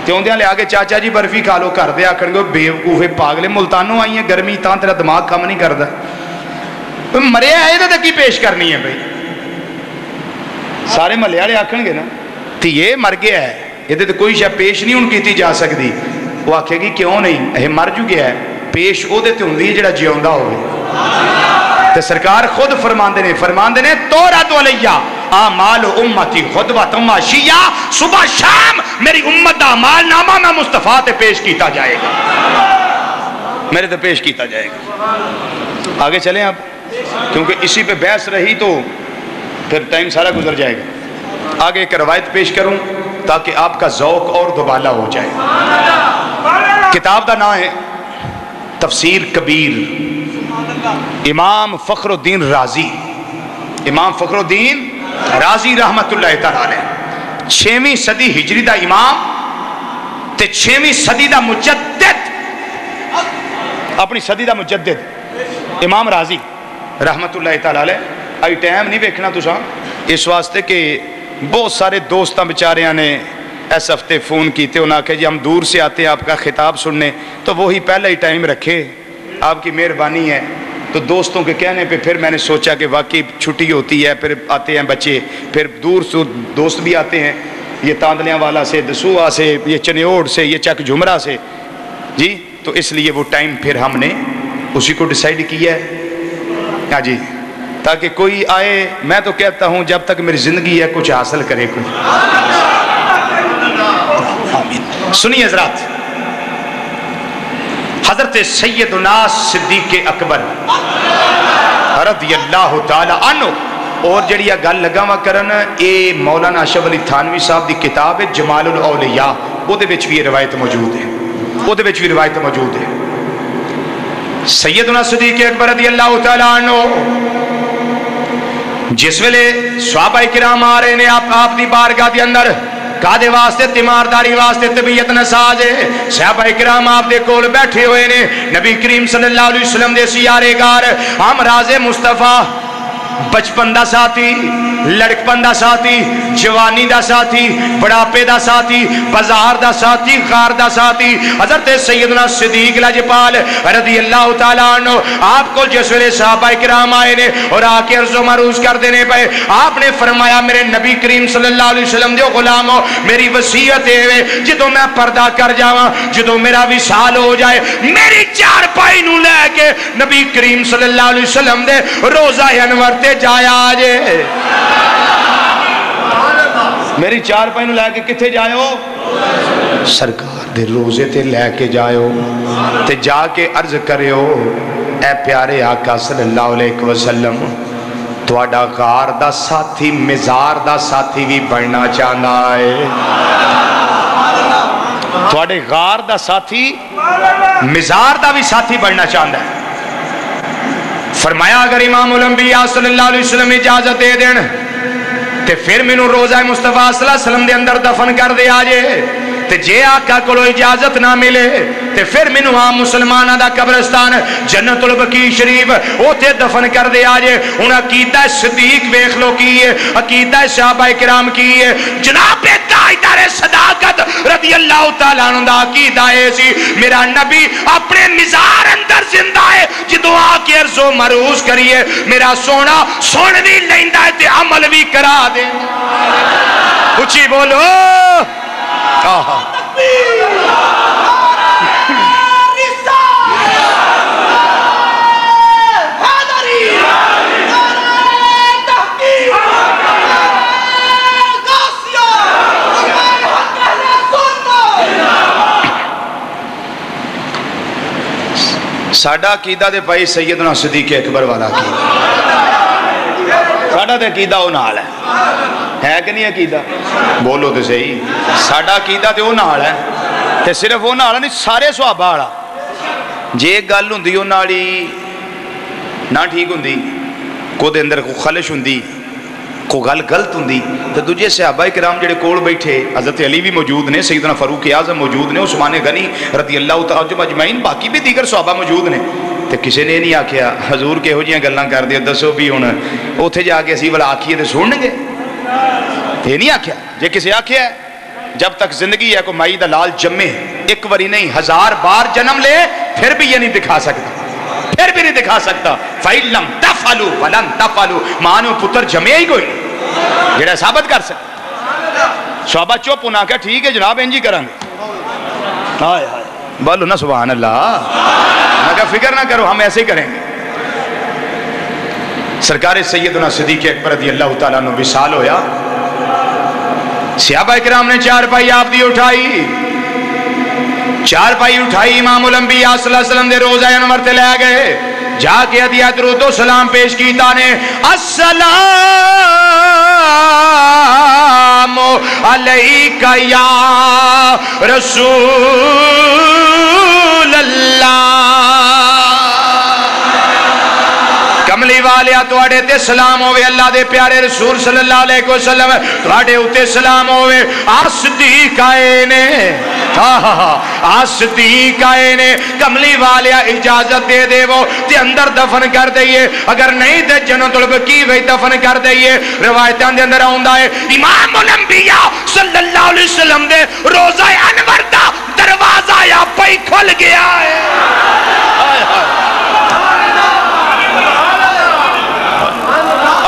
تے ہوندے لے آگے چاچا جی برفی کھا لو کر دے آکھن گے بیوقوفے پاگلے ملتانوں آئی ہیں گرمی تاں تیرا دماغ کم نہیں کردا مرے آئے تے کی پیش کرنی ہے بھئی سارے ملے والے آکھن گے نا تے یہ مر گیا ہے یہ تے کوئی شے پیش نہیں ان کیتی جا سکتی وہ آکھے گی کیوں نہیں یہ مر جو گیا ہے پیش او دے تے ہوندی ہے جڑا جیوندا ہوئے تے سرکار خود فرماندے نے تورات علیہ اعمال امتی خطبۃ ماشیہ صبح شام میری امت دا اعمال نامہ میں مصطفیٰ تے پیش کیتا جائے گا میرے تے پیش کیتا جائے گا آگے چلیں اب کیونکہ اسی پہ بحث رہی تو پھر ٹائم سارا گزر جائے گا آگے ایک روایت پیش کروں تاکہ آپ کا ذوق اور دوبالا ہو جائے. کتاب کا نام ہے تفسیر کبیر، امام فخر الدین رازی، امام فخر الدین رازی رحمت اللہ تعالیٰ علیہ، 6ویں صدی ہجری دا امام تے 6ویں صدی دا مجدد، اپنی صدی دا مجدد امام رازی رحمت اللہ تعالیٰ علیہ. آئی ٹائم نہیں ویکھنا تو اس واسطے کہ بہت سارے دوستاں بیچاریاں نے اس ہفتے فون کیتے، انہوں نے کہا جی ہم دور سے آتے ہیں آپ کا خطاب سننے، تو وہی پہلا ہی ٹائم رکھے، آپ کی مہربانی ہے. تو دوستوں کے کہنے پہ پھر میں نے سوچا کہ واقعی چھٹی ہوتی ہے، پھر آتے ہیں بچے، پھر دور سے دوست بھی آتے ہیں، یہ تاندلیاں والا سے، دسوہا سے، یہ چنیوڑ سے، یہ چک جمرہ سے جی. تو اس لیے وہ ٹائم پھر ہم نے اسی کو ڈیسائیڈ کیا ہے ہاں جی، تاکہ کوئی آئے. میں تو کہتا ہوں جب تک میری زندگی ہے کچھ حاصل کرے کوئی. سنیے حضرات، حضرت سیدنا صدیق اکبر رضی اللہ تعالی عنہ، اور جڑی گل لگا کرن اے مولانا اشرف علی تھانوی صاحب دی کتاب ہے جمال الاولیاء، او دے وچ بھی یہ روایت موجود ہے، او دے وچ بھی روایت موجود ہے. سیدنا صدیق اکبر رضی اللہ تعالی عنہ جس ویلے صحابہ کرام آ رہے نے آپ دی بارگاہ دے اندر، کادے واسطے؟ تیمارداری واسطے، طبیعت نساز ہے. صحابہ کرام آپ دے کول بیٹھے ہوئے نے، نبی کریم صلی اللہ علیہ وسلم دے سیارے گار، ہم راز مصطفیٰ، بچپن دا ساتھی، لڑکپن دا ساتھی، جوانی دا ساتھی، بڑھاپے دا ساتھی، بازار دا ساتھی، غار دا ساتھی، حضرت سیدنا صدیق لاجپال رضی اللہ تعالیٰ عنہ آپ کو جس ویلے صحابہ کرام آئے نے اور آ کے عرض و معروض کر دینے پہ آپ نے فرمایا میرے نبی کریم صلی اللہ علیہ وسلم دے غلامو، میری وصیت ہے جدو میں پردہ کر جاواں، جدو میرا وصال ہو جائے، میری چار پائی نو لے کے نبی کریم صلی اللہ علیہ وسلم دے روزہ انور تے جایا آجے. میری چار پائی نو لے کے کتھے جائے سرکار دے روزے تے لے کے جائے تے جا کے عرض کرے اے پیارے آقا صلی اللہ علیہ وسلم، تواڈا غار دا ساتھی مزار دا ساتھی بھی بننا چاہنا ہے. تواڈے غار دا ساتھی مزار دا بھی ساتھی بننا چاہنا ہے. فرمایا اگر امام الانبیاء صلی اللہ علیہ وسلم اجازت دے دین تے پھر میں روزہ مصطفیٰ صلی اللہ علیہ وسلم دے اندر دفن کر دے آجے، تے جے آقا کو اجازت نہ ملے تے پھر میں عام مسلمانہ دا قبرستان جنت البقیع شریف اوتے دفن کر دے آجے. ان عقیدہ صدیق ویکھ لو کی ہے، عقیدہ صحابہ کرام کی ہے. جناب تاجدار صداقت رضی اللہ تعالیٰ عنہ دا عقیدہ ہے سی میرا نبی اپنے مزار اندر زندہ ہے، جدو آ کے عرض و معروض کریے میرا سونا سن بھی لیندہ ہے تے عمل بھی کرا دے. اچھی بولو ساڈا عقیدہ دے بھائی سیدنا صدیق اکبر والا عقیدہ، ساڈا تے عقیدہ وہ نال ہے کہ نہیں عقیدہ؟ بولو تے صحیح. ساڈا عقیدہ تے وہ نال ہے تے صرف وہ نال نہیں سارے صحابہ والا. جے گل ہوندی وہ نالی نہ ٹھیک ہوندی، کو دے اندر کو خلش ہوندی، کو گل غلط ہوندی، تو دوجے صحابہ کرام جڑے کول بیٹھے، حضرت علی بھی موجود نے، سیدنا فاروق اعظم موجود نے، عثمان غنی رضی اللہ تعالیٰ اجمعین، باقی بھی دیگر صحابہ موجود نے. تو کسی نے نہیں آکھیا حضور کہو جیاں گلاں کر دیا، دسو بھی ہن اوتھے جا کے اسی والا آکھیے تے سنن گے؟ یہ نہیں آکھیا. جے کسی آکھیا ہے جب تک زندگی ہے کو مائی دا لال جمے، ایک وری نہیں 1000 بار جنم لے پھر بھی یہ نہیں دکھا سکتا، پھر بھی نہیں دکھا سکتا. فَإِن لَمْ تَفْعَلُوا وَلَن تَفْعَلُوا، مانو پتر جمے ہی کوئی جڑا ثابت کر سکتا. صحابہ چپ ہونا کہ ٹھیک ہے جناب انجی کریں گے. ہائے ہائے بولو نا سبحان اللہ. میں کہا فکر نہ کرو ہم ایسے ہی کریں گے. سرکار سیدنا صدیق اکبر رضی اللہ تعالیٰ عنہ وصال ہویا، صحابہ کرام نے چار پائی آپ دی اٹھائی، چار پائی اٹھائی امام الانبیاء صلی اللہ علیہ وسلم دے روزہ انور تے لے گئے جا کے ہدیہ درود و سلام پیش کیتا نے السلام علیکہ یا رسول اللہ کملی والیا توڑے تے سلام ہوئے اللہ دے پیارے رسول صلی اللہ علیہ وسلم توڑے اتے سلام ہوئے آصدیق آئے نے آصدیق آئے نے کملی والیا اجازت دے دے وہ تے اندر دفن کر دئیے اگر نہیں تے جنت البقیع وہی دفن کر دئیے روایتان دے اندر آؤں ہے امام الانبیاء صلی اللہ علیہ وسلم دے روزہ انور دا دروازہ یا پئی کھل گیا ہے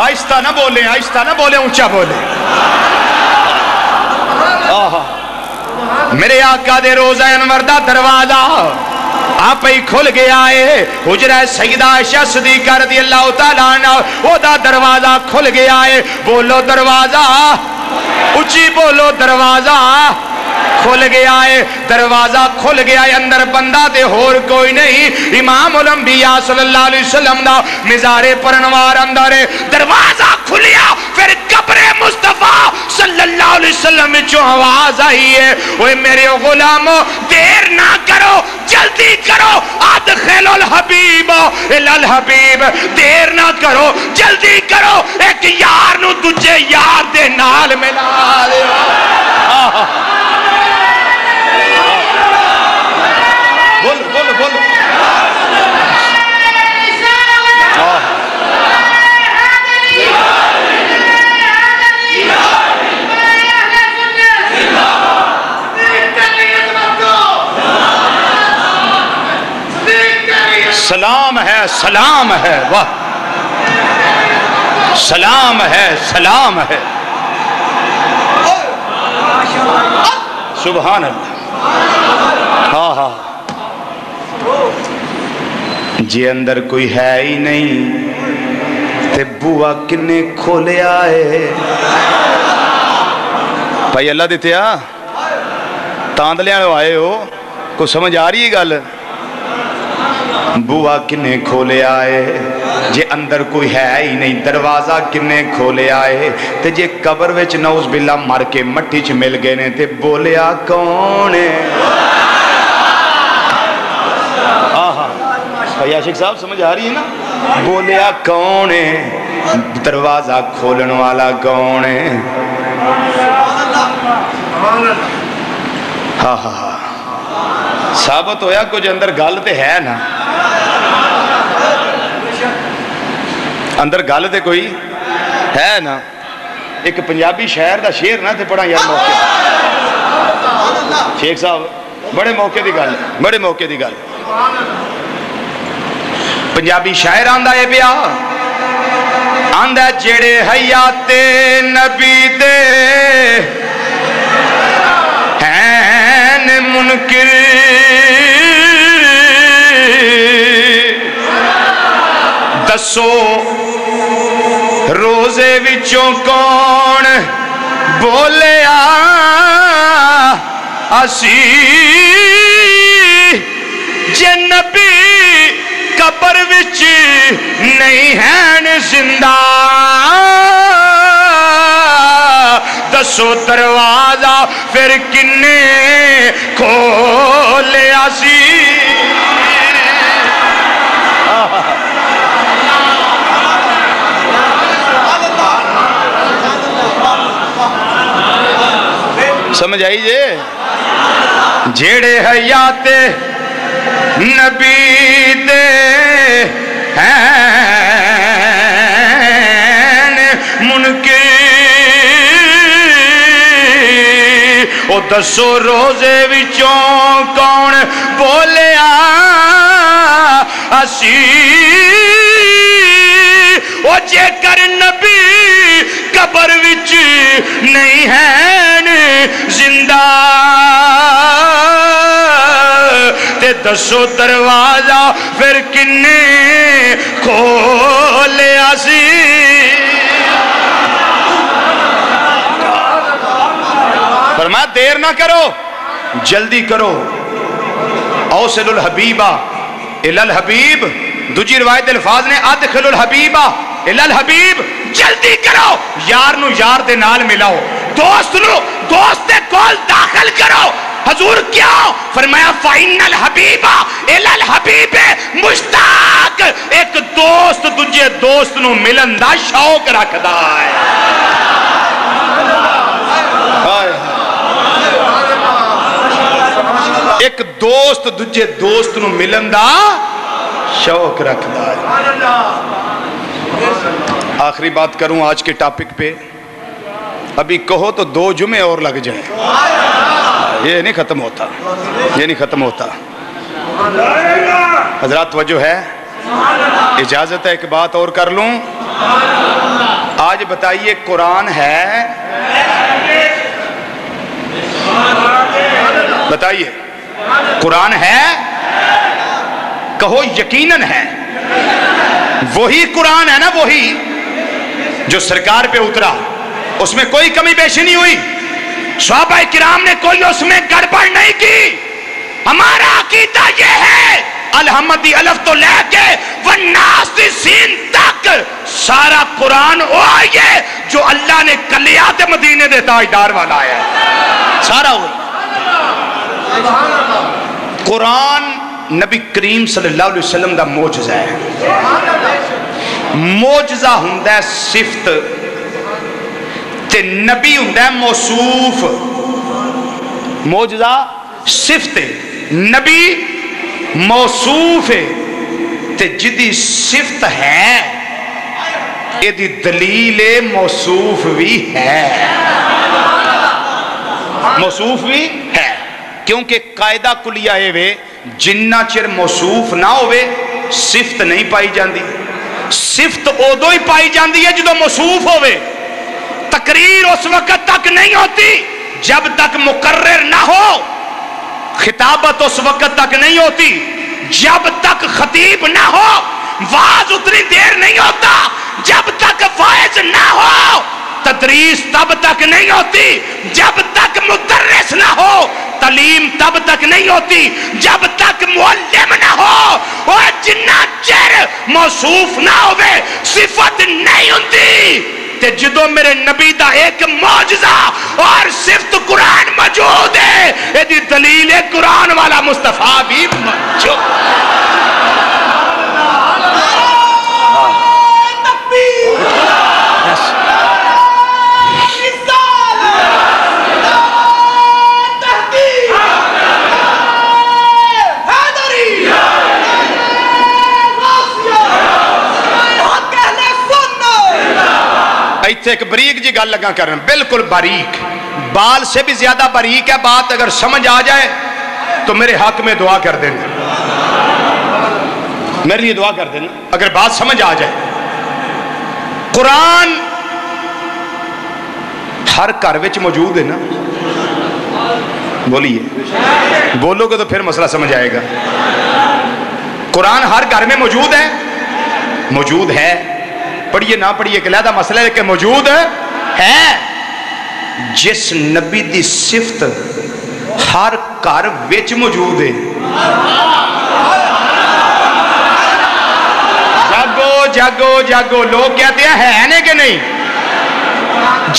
آہستہ نہ بولیں اونچا بولیں میرے آقا دے روزہ انور دا دروازہ آپ ہی کھل گیا ہے حجرہ سیدہ عائشہ صدیقہ رضی اللہ تعالیٰ عنہ وہ دا دروازہ کھل گیا ہے بولو دروازہ اچھی بولو دروازہ کھل گیا ہے دروازہ کھل گیا ہے اندر بندہ دے ہور کوئی نہیں امام الانبیاء صلی اللہ علیہ وسلم دا مزار پرنوار اندر ہے دروازہ کھلیا پھر قبر مصطفیٰ صلی اللہ علیہ وسلم میں جو آواز آئی ہے وہ میرے غلاموں دیر نہ کرو جلدی کرو ادخل الحبیب الحبیب دیر نہ کرو جلدی کرو ایک یار نو تجھے یار دے نال ملا دے بولو بولو بولو سلام ہے واہ سلام ہے سبحان اللہ ہاں جی اندر کوئی ہے ہی نہیں تے بوا کنے کھولے آئے بھائی اللہ دیتے تاندلیاں آئے ہو کو سمجھ آ رہی ہے گل بوا کنے کھولے آئے جے اندر کوئی ہے ہی نہیں دروازہ کنے کھولے آئے تے جے قبر وچ نعوذ باللہ مر کے مٹی چ مل گئے نے تے بولیا کون ہے بھائی عاشق صاحب سمجھ آ رہی ہے نا بولیا کون ہے دروازہ کھولن والا کون ہے ہاں ثابت ہویا کچھ اندر گل تے ہے نا اندر گل تے کوئی ہے نا ایک پنجابی شاعر دا شعر نہ تے پڑھا یار موقع شیخ صاحب بڑے موقع دی گل پنجابی شاعر آندہ ہے بیا آندہ جڑے حیات نبی دے ہیں منکر دسو روزے وچوں کون بولیا اسی جے نبی قبر وچ نہیں ہیں زندہ دسو دروازہ پھر کنے کھولیا سی سمجھ آئی جیڑے حیات نبی دے ہیں منکر او دسو روزے وچوں کون بولیا اسی او جے کر نبی قبر وچ نہیں ہیں زندہ تے دسو دروازہ پھر کنے کھولیا سی فرمایا دیر نہ کرو جلدی کرو اوصل الحبیبہ الی الحبیب، دوجی روایت الفاظ نے ادخل الحبیبہ الی الحبیب، جلدی کرو یار نو یار دے نال ملاؤ، دوست نو دوست دے کول داخل کرو۔ حضور کیوں؟ فرمایا فَإِنَّ الْحَبِيبَ إِلَى الْحَبِيبِ مشتاق، ایک دوست دجے دوست نو ملن دا شوق رکھدا ہے۔ ایک دوست دجے دوست نو ملن دا شوق رکھدا ہے۔ آخری بات کروں آج کے ٹاپک پہ، ابھی کہو تو 2 جمعے اور لگ جائیں، یہ نہیں ختم ہوتا، یہ نہیں ختم ہوتا۔ حضرات توجہ ہے، اجازت ہے ایک بات اور کر لوں؟ آج بتائیے قرآن ہے؟ بتائیے قرآن ہے؟ کہو یقیناً ہے۔ وہی قرآن ہے نا، وہی جو سرکار پہ اترا، اس میں کوئی کمی بیشی نہیں ہوئی، صحابہ کرام نے کوئی اس میں گڑبڑ نہیں کی۔ ہمارا عقیدہ یہ ہے الحمدی الف تو لے کے والناس سین تک سارا قرآن وہی ہے جو اللہ نے کلیات مدینے دے تاجدار والا ہے، سارا وہی۔ قرآن نبی کریم صلی اللہ علیہ وسلم دا معجزہ ہے۔ معجزہ ہوندا ہے صفت تے نبی ہوندا ہے موصوف۔ معجزہ صفت ہے، نبی موصوف ہے، تے جدی صفت ہے یہ دی دلیل موصوف بھی ہے، موصوف بھی ہے، کیونکہ قاعدہ کلیہ ہے وے جنہ چر موصوف نہ ہوئے صفت نہیں پائی جاندی۔ صفت ادو ہی پائی جاندی ہے جدو موصوف ہوئے۔ تقریر اس وقت تک نہیں ہوتی جب تک مقرر نہ ہو، خطابت اس وقت تک نہیں ہوتی جب تک خطیب نہ ہو، واز اتنی دیر نہیں ہوتا جب تک واعظ نہ ہو، تدریس تب تک نہیں ہوتی جب تک مدرس نہ ہو، تعلیم تب تک نہیں ہوتی جب تک معلم نہ ہو، اور جنہ چر موصوف نہ ہوئے صفت نہیں ہوتی۔ تے جدو میرے نبی دا ایک معجزہ اور صفت قرآن موجود ہے، یہ دی دلیل قرآن والا مصطفیٰ بھی موجود ایتھے ایک بریک جی گل لگا کرن، بالکل باریک، بال سے بھی زیادہ باریک ہے بات۔ اگر سمجھ آ جائے تو میرے حق میں دعا کر دینا، میرے لیے دعا کر دینا اگر بات سمجھ آ جائے۔ قرآن ہر گھر وچ موجود ہے نا، بولیے، بولو گے تو پھر مسئلہ سمجھ آئے گا۔ قرآن ہر گھر میں موجود ہے، موجود ہے، پڑھیے نہ پڑھیے ایک علیحدہ مسئلہ ہے کہ موجود ہے۔ جس نبی دی صفت ہر گھر وچ موجود ہے، جاگو جاگو جاگو، لوگ کہتے ہیں ہے نہیں کہ نہیں؟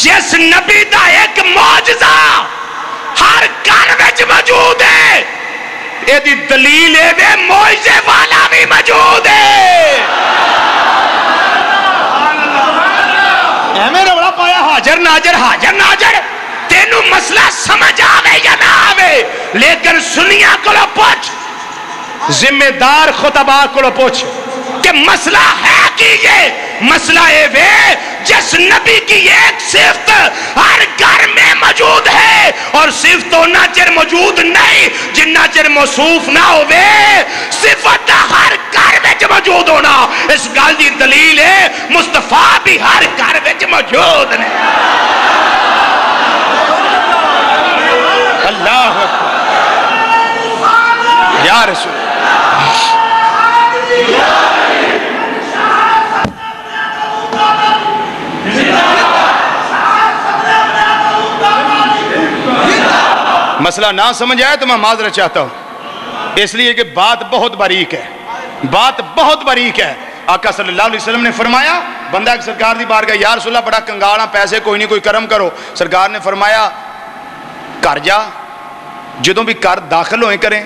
جس نبی دا ایک معجزہ ہر گھر وچ موجود ہے، یہ دی دلیل ہے معجزے والا بھی موجود ہے۔ میں روڑا پایا حاضر ناظر حاضر ناظر، تینوں مسئلہ سمجھ آوے یا نہ آوے، لیکن سنیا کو لو پوچھ، ذمہ دار خطبہ کو لو پوچھ کہ مسئلہ ہے کہ یہ مسئلہ ہے جس نبی کی ایک صفت ہر گھر میں موجود ہے، اور صفت ہونا چر موجود نہیں جنہ چر موصوف نہ ہوئے، صفت ہر گھر میں موجود ہونا۔ اس گل دی دلیل ہے مصطفیٰ بھی ہر گھر میں موجود نے۔ اللہ یا رسول مسئلہ نہ سمجھ آئے تو میں معذرت چاہتا ہوں۔ اس لیے کہ بات بہت باریک ہے، بات بہت باریک ہے۔ آقا صلی اللہ علیہ وسلم نے فرمایا، بندہ ایک سرکار دی بارگاہ، یا رسول اللہ بڑا کنگالا، پیسے کوئی نہیں، کوئی کرم کرو۔ سرکار نے فرمایا گھر جا، جدوں بھی گھر داخل ہوئے کریں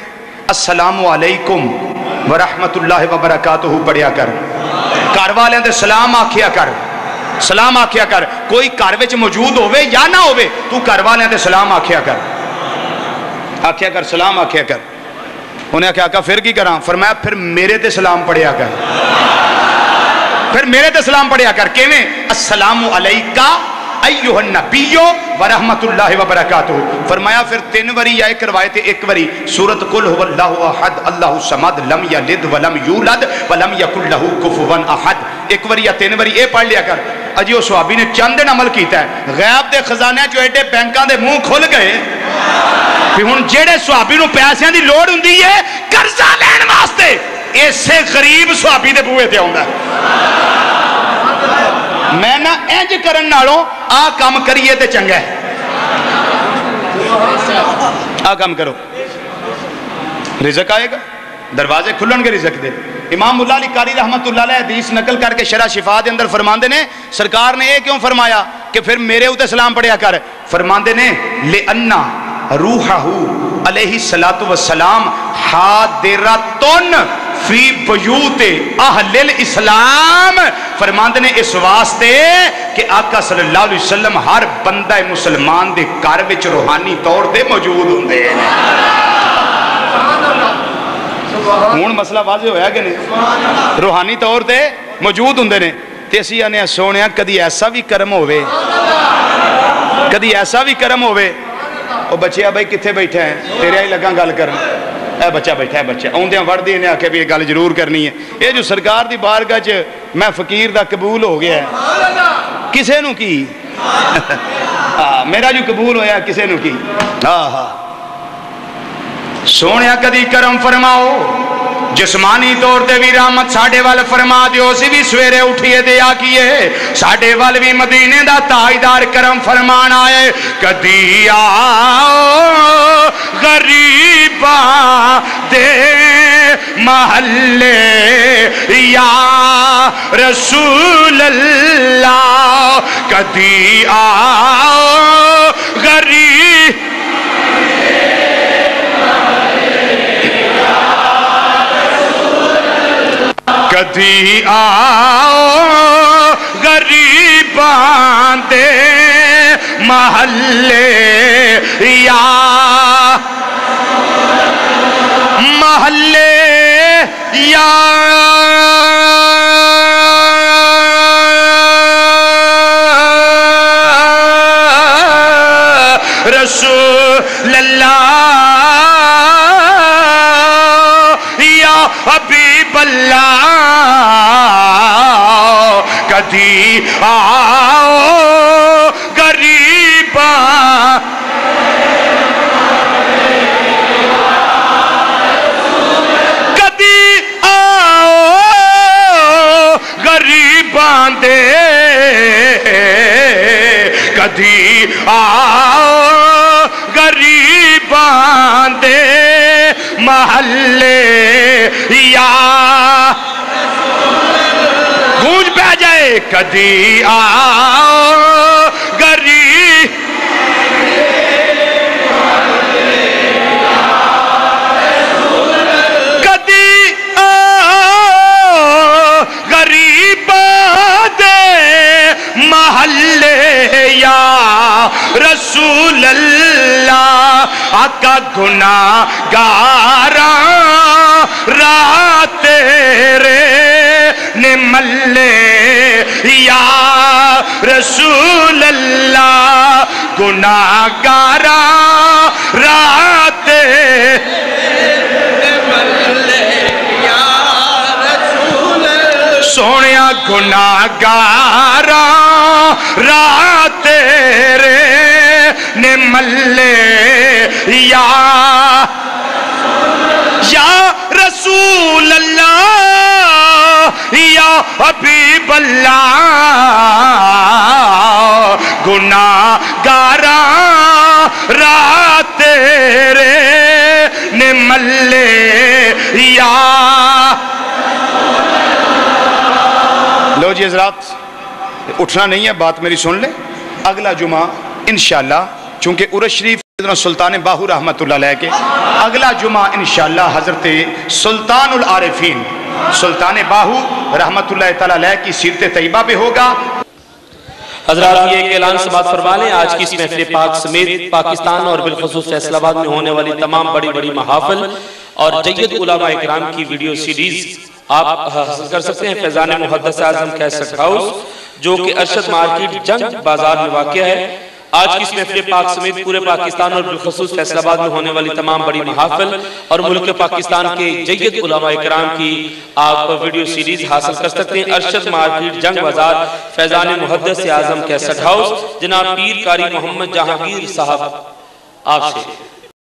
السلام علیکم ورحمت اللہ وبرکاتہ پڑھیا کر، گھر والے دے سلام آکھیا کر، سلام آکھیا کر۔ کوئی گھر وچ موجود ہوئے یا نہ ہوئے، تو گھر والے دے سلام آکھیا کر، آکھیا کر، سلام آکھیا کر۔ انہیں کہا آقا پھر کی کراں؟ فرمایا پھر میرے تے سلام پڑھیا کر، پھر میرے تے سلام پڑھیا کر۔ کیویں؟ السلام علیکہ ایھا النبی ورحمت اللہ وبرکاتہ۔ فرمایا پھر 3 وری یا ایک روایت 1 وری سورۃ قل هو اللہ احد اللہ الصمد لم یلد ولم یولد ولم یکن لہ کفوا احد، 1 وری یا 3 وری اے پڑھ لیا کر۔ اجی وہ صحابی نے چند دن عمل کیتا ہے، غیب دے خزانے جو ایڈے بینکاں دے منہ کھل گئے کہ ہن جیڑے صحابی نو پیسیاں دی لوڑ ہوندی ہے قرضہ لین واسطے، ایسے غریب صحابی دے بوئے تے آوندا ہے۔ میں نہ انج کرن نالوں آ کام کریے تے چنگا ہے، آ کام کرو، رزق آئے گا، دروازے کھلن کے رزق دے۔ امام مولا علی قاری رحمت اللہ علیہ حدیث نقل کر کے شرح شفا دے اندر فرماندے نے، سرکار نے یہ کیوں فرمایا کہ پھر میرے اوتے سلام پڑھیا کر؟ فرماندے نے لِأَنَّا روحہ علیہ السلام حاضرۃ فی بیوت اہل الاسلام۔ فرماندے نے اس واسطے کہ آقا صلی اللہ علیہ وسلم ہر بندہ مسلمان دے گھر وچ روحانی طور تے موجود ہوندے ہیں۔ ہن مسئلہ واضح ہویا کہ نہیں؟ روحانی طور تے موجود ہوندے نے۔ تے اسی آنے سونیا کدی ایسا بھی کرم ہوئے، کدی ایسا بھی کرم ہوئے، او بچیا بھائی کتھے بیٹھے ہیں، تیرے ہی لگاں گل کرنا، اے بچہ بیٹھا ہے، بچہ اوندیاں وڑدی انہیں آکھے بھی یہ گل ضرور کرنی ہے۔ یہ جو سرکار دی بارگاہ چ میں فقیر دا قبول ہو گیا ہے، کسے نو کی میرا جو قبول ہویا کسے نو کی۔ سونیا کدی کرم فرماؤ، جسمانی طور تے بھی رحمت ساڑھے وال فرما دیو، سی بھی سویرے اٹھئے دے آکیے ساڑھے وال بھی مدینے دا تاجدار کرم فرمان آئے۔ کدی آؤ غریباں دے محلے یا رسول اللہ، کدی آؤ غریب کدی آؤ غریباں دے محلے یا محلے یا رسول اللہ یا حبیب اللہ، کدی آؤ غریباں کدی آؤ غریباں دے، کدی آؤ غریباں دے محلے یا گونج پہ جائے، کدی آؤ غریب کدی آؤ غریباں دے محلے یا رسول اللہ، آقا گناہ گاراں راہ تیرے نے ملے یا رسول اللہ، گناہ گاراں راہ تیرے نے ملے یا رسول اللہ، سونیا گناہ گاراں راہ تیرے نے ملے یا رسول اللہ یا حبیب اللہ، گناہ گاراں راہ تیرے نے ملے یا لو جی حضرات اٹھنا نہیں ہے، بات میری سن لیں. اگلا جمعہ انشاءاللہ چونکہ عرس شریف سلطان باہو رحمت اللہ علیہ کے اگلا جمعہ انشاءاللہ حضرت سلطان العارفین سلطان باہو رحمت اللہ تعالی علیہ کی سیرت طیبہ پہ ہوگا. حضرات یہ ایک اعلان سے بات فرما لیں، آج کی اس محفل پاک سمیت پاکستان اور بالخصوص فیصل آباد میں ہونے والی تمام بڑی بڑی محافل اور جید علماء اکرام کی ویڈیو سیریز آپ حاصل کر سکتے ہیں فیضان محدث اعظم کیسٹ ہاؤس جو کہ ارشد مارکیٹ جنگ بازار میں واقع ہے. آج کی اس محفل پاک سمیت پورے پاکستان اور بالخصوص فیصل آباد میں ہونے والی تمام بڑی محافل اور ملک پاکستان کے جید علماء اکرام کی آپ ویڈیو سیریز حاصل کر سکتے ہیں. ارشد مارکیٹ جنگ بازار فیضان محدث اعظم کیسٹ ہاؤس. جناب پیر قاری محمد جہانگیر صاحب آپ سے